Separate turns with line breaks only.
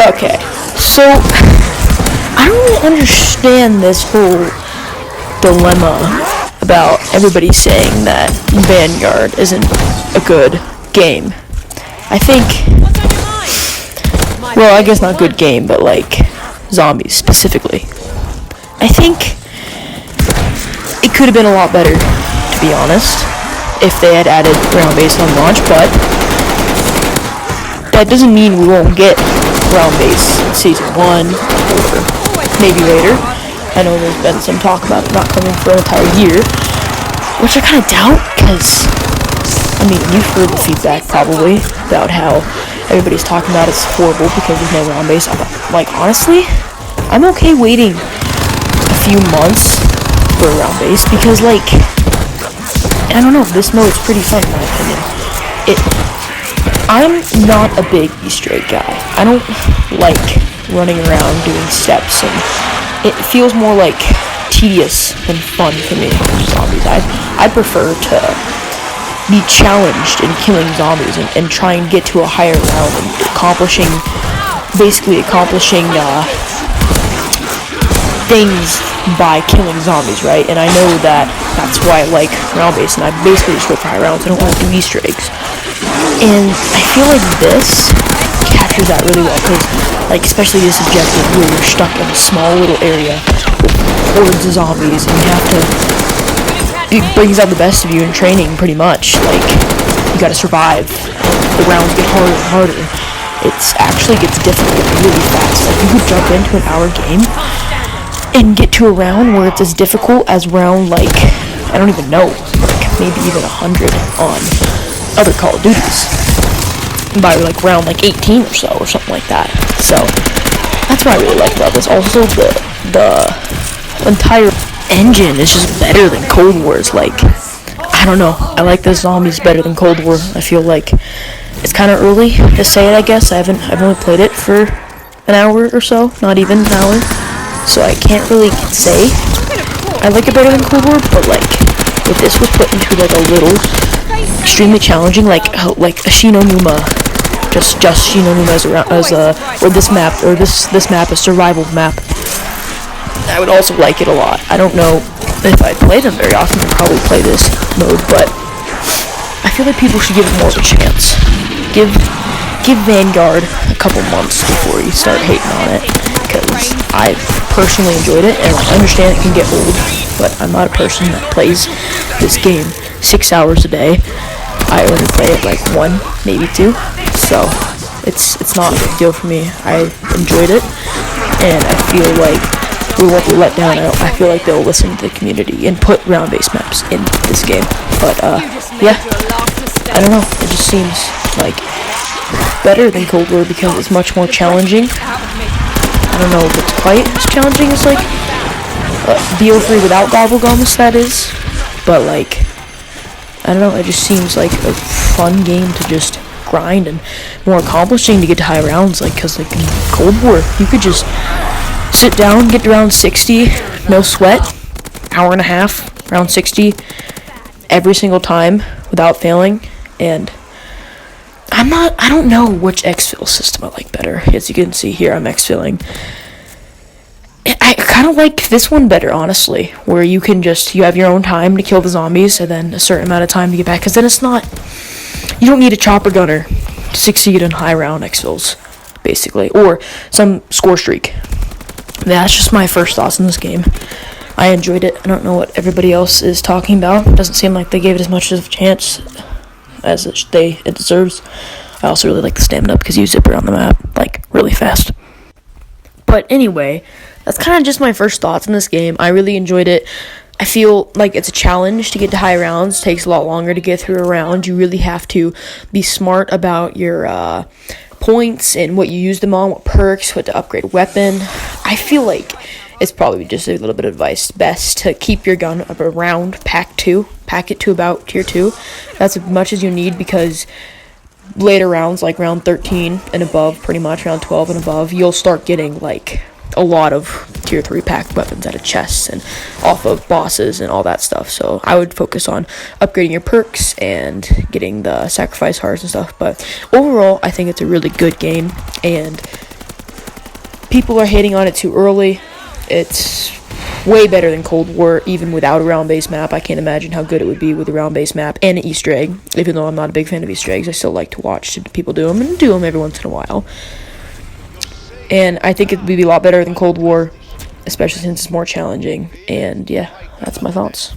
Okay, so I don't really understand this whole dilemma about everybody saying that Vanguard isn't a good game. I think, well, I guess not good game, but like zombies specifically. I think it could have been a lot better, to be honest, if they had added round-based on launch, but that doesn't mean we won't get round-based in Season 1, or maybe later. I know there's been some talk about it not coming for an entire year, which I kind of doubt, because, I mean, you've heard the feedback, probably, about how everybody's talking about it's horrible because there's no round-based. Like, honestly, I'm okay waiting a few months for a round-based, because, like, I don't know, this mode's pretty fun, in my opinion. I'm not a big Easter egg guy. I don't like running around doing steps, and it feels more like tedious than fun for me. Zombies. I prefer to be challenged in killing zombies and try and get to a higher round and accomplishing things by killing zombies, right? And I know that's why I like round-based, and I basically just go for high rounds. I don't want to do Easter eggs. And I feel like this captures that really well, because, like, especially this objective where you're stuck in a small little area with hordes of zombies, and you have to, it brings out the best of you in training, pretty much. Like, you gotta survive. The rounds get harder and harder. It actually gets difficult really fast. Like, you could jump into an hour game and get to a round where it's as difficult as round, like, I don't even know, like, maybe even 100 on other Call of Duties by like round like 18 or so, or something like that. So that's what I really like about this. Also, the entire engine is just better than Cold War's. Like, I don't know, I like the zombies better than Cold War. I feel like it's kind of early to say it, I guess. I've only played it for an hour or so, not even an hour, so I can't really say I like it better than Cold War. But like, if this was put into like a little extremely challenging, like a Shinonuma, just Shinonuma or this map, a survival map, I would also like it a lot. I don't know if I play them very often. I'd probably play this mode, but I feel like people should give it more of a chance. Give Vanguard a couple months before you start hating on it, because I personally enjoyed it, and I understand it can get old, but I'm not a person that plays this game 6 hours a day. I only play it like 1, maybe 2, so it's not a big deal for me. I enjoyed it, and I feel like we won't be let down. I feel like they'll listen to the community and put round-based maps in this game. But yeah, I don't know, it just seems like better than Cold War because it's much more challenging. I don't know if it's quite as challenging as like BO3 without gobblegums, that is, but like, I don't know, it just seems like a fun game to just grind, and more accomplishing to get to high rounds, like, because like in Cold War, you could just sit down, get to round 60, no sweat, hour and a half, round 60, every single time, without failing. And I don't know which exfil system I like better. As you can see here, I'm exfilling. I kind of like this one better, honestly, where you have your own time to kill the zombies, and then a certain amount of time to get back, because then you don't need a chopper gunner to succeed in high round exfils, basically, or some score streak. That's just my first thoughts on this game. I enjoyed it. I don't know what everybody else is talking about. It doesn't seem like they gave it as much of a chance as it deserves. I also really like the stamina because you zip around the map, like, really fast. But anyway, that's kind of just my first thoughts on this game. I really enjoyed it. I feel like it's a challenge to get to high rounds. It takes a lot longer to get through a round. You really have to be smart about your points and what you use them on, what perks, what to upgrade a weapon. I feel like it's probably just a little bit of advice. Best to keep your gun up around pack it to about tier 2. That's as much as you need, because later rounds, like round 13 and above, pretty much round 12 and above, you'll start getting like a lot of tier 3 packed weapons out of chests and off of bosses and all that stuff. So I would focus on upgrading your perks and getting the sacrifice hearts and stuff. But overall, I think it's a really good game, and people are hating on it too early. It's way better than Cold War, even without a round-based map. I can't imagine how good it would be with a round-based map and an Easter egg. Even though I'm not a big fan of Easter eggs, I still like to watch people do them, and do them every once in a while. And I think it would be a lot better than Cold War, especially since it's more challenging. And yeah, that's my thoughts.